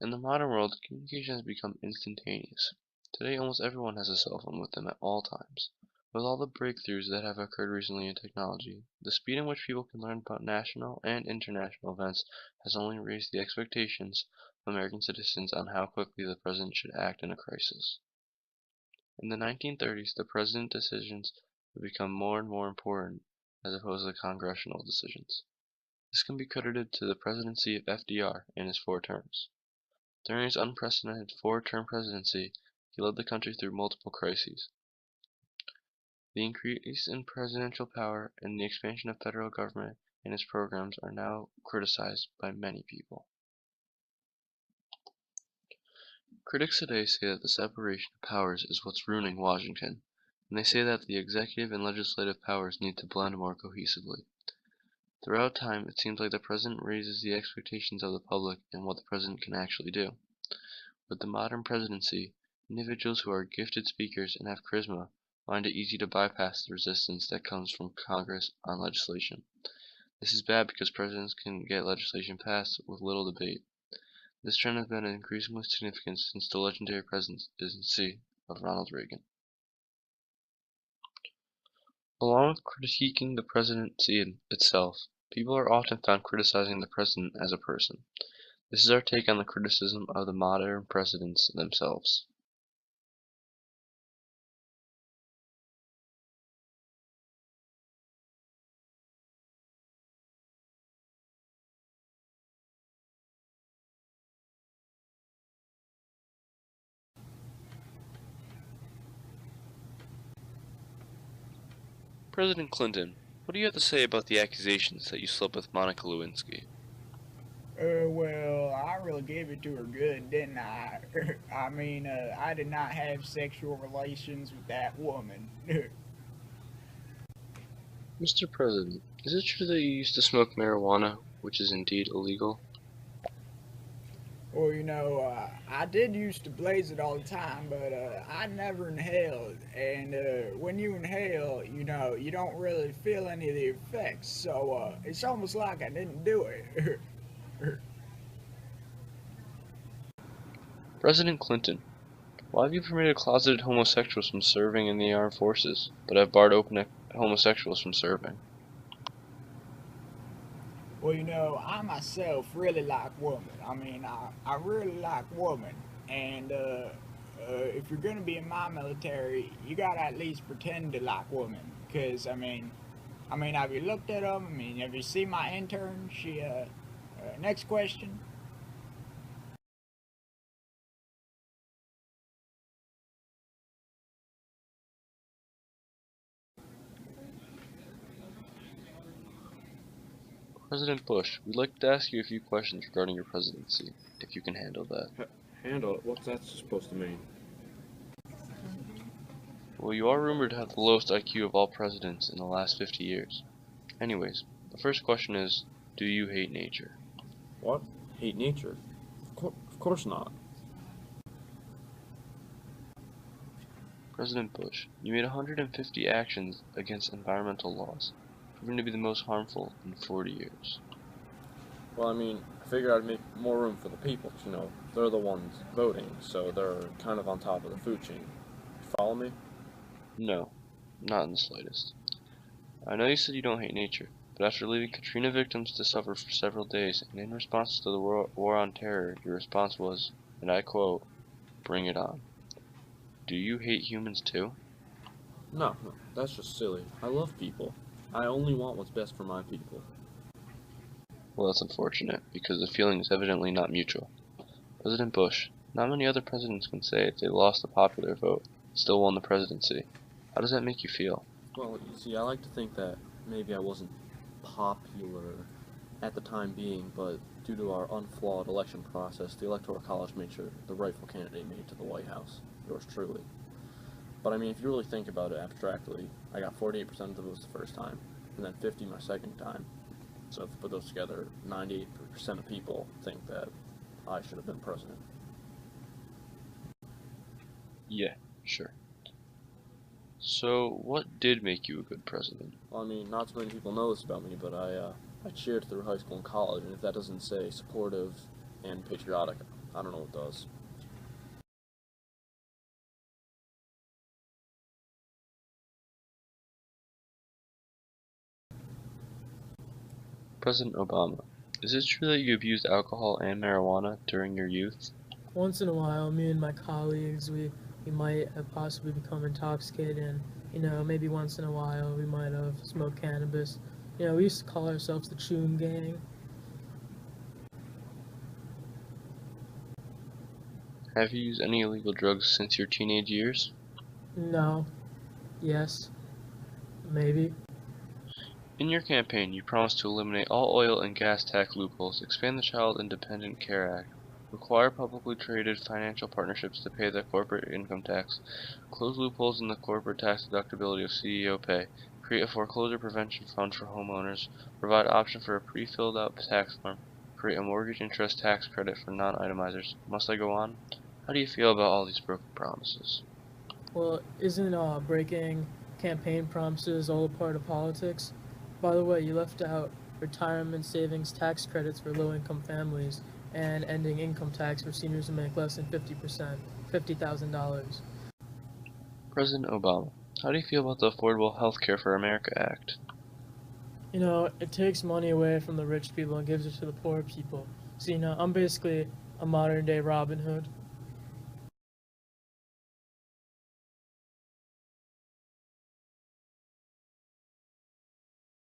In the modern world, communication has become instantaneous. Today, almost everyone has a cell phone with them at all times. With all the breakthroughs that have occurred recently in technology, the speed in which people can learn about national and international events has only raised the expectations of American citizens on how quickly the president should act in a crisis. In the 1930s, the president's decisions have become more and more important as opposed to congressional decisions. This can be credited to the presidency of FDR in his 4 terms. During his unprecedented 4-term presidency, he led the country through multiple crises. The increase in presidential power and the expansion of federal government and its programs are now criticized by many people. Critics today say that the separation of powers is what's ruining Washington, and they say that the executive and legislative powers need to blend more cohesively. Throughout time, it seems like the president raises the expectations of the public and what the president can actually do. With the modern presidency, individuals who are gifted speakers and have charisma find it easy to bypass the resistance that comes from Congress on legislation. This is bad because presidents can get legislation passed with little debate. This trend has been increasingly significant since the legendary presidency of Ronald Reagan. Along with critiquing the presidency itself, people are often found criticizing the president as a person. This is our take on the criticism of the modern presidents themselves. President Clinton, what do you have to say about the accusations that you slept with Monica Lewinsky? Well, I really gave it to her good, didn't I? I did not have sexual relations with that woman. Mr. President, is it true that you used to smoke marijuana, which is indeed illegal? Well, I did used to blaze it all the time, but I never inhaled. And when you inhale, you don't really feel any of the effects. So it's almost like I didn't do it. President Clinton, why have you permitted closeted homosexuals from serving in the armed forces, but have barred open homosexuals from serving? Well, I myself really like women. I really like women. And if you're going to be in my military, you got to at least pretend to like women. Because, have you looked at them? Have you seen my intern? Next question. President Bush, we'd like to ask you a few questions regarding your presidency, if you can handle that. Handle it? What's that supposed to mean? Well, you are rumored to have the lowest IQ of all presidents in the last 50 years. Anyways, the first question is, do you hate nature? What? Hate nature? Of course not. President Bush, you made 150 actions against environmental laws, proving to be the most harmful in 40 years. Well, I figured I'd make more room for the people. They're the ones voting, so they're kind of on top of the food chain. You follow me? No, not in the slightest. I know you said you don't hate nature, but after leaving Katrina victims to suffer for several days, and in response to the war on terror, your response was, and I quote, "Bring it on." Do you hate humans too? No, that's just silly. I love people. I only want what's best for my people. Well, that's unfortunate, because the feeling is evidently not mutual. President Bush, not many other presidents can say if they lost the popular vote, still won the presidency. How does that make you feel? Well, you see, I like to think that maybe I wasn't popular at the time being, but due to our unflawed election process, the Electoral College made sure the rightful candidate made it to the White House. Yours truly. But if you really think about it abstractly, I got 48% of the votes the first time, and then 50 my second time. So if you put those together, 98% of people think that I should have been president. Yeah, sure. So, what did make you a good president? Well, not too many people know this about me, but I cheered through high school and college, and if that doesn't say supportive and patriotic, I don't know what does. President Obama, is it true that you abused alcohol and marijuana during your youth? Once in a while, me and my colleagues, we might have possibly become intoxicated, and maybe once in a while we might have smoked cannabis. We used to call ourselves the Choom Gang. Have you used any illegal drugs since your teenage years? No. Yes. Maybe. In your campaign, you promised to eliminate all oil and gas tax loopholes, expand the Child Independent Care Act, require publicly traded financial partnerships to pay the corporate income tax, close loopholes in the corporate tax deductibility of CEO pay, create a foreclosure prevention fund for homeowners, provide option for a pre-filled out tax form, create a mortgage interest tax credit for non-itemizers. Must I go on? How do you feel about all these broken promises? Well, isn't breaking campaign promises all a part of politics? By the way, you left out retirement savings tax credits for low-income families and ending income tax for seniors who make less than 50%, $50,000. President Obama, how do you feel about the Affordable Health Care for America Act? It takes money away from the rich people and gives it to the poor people. So, I'm basically a modern day Robin Hood.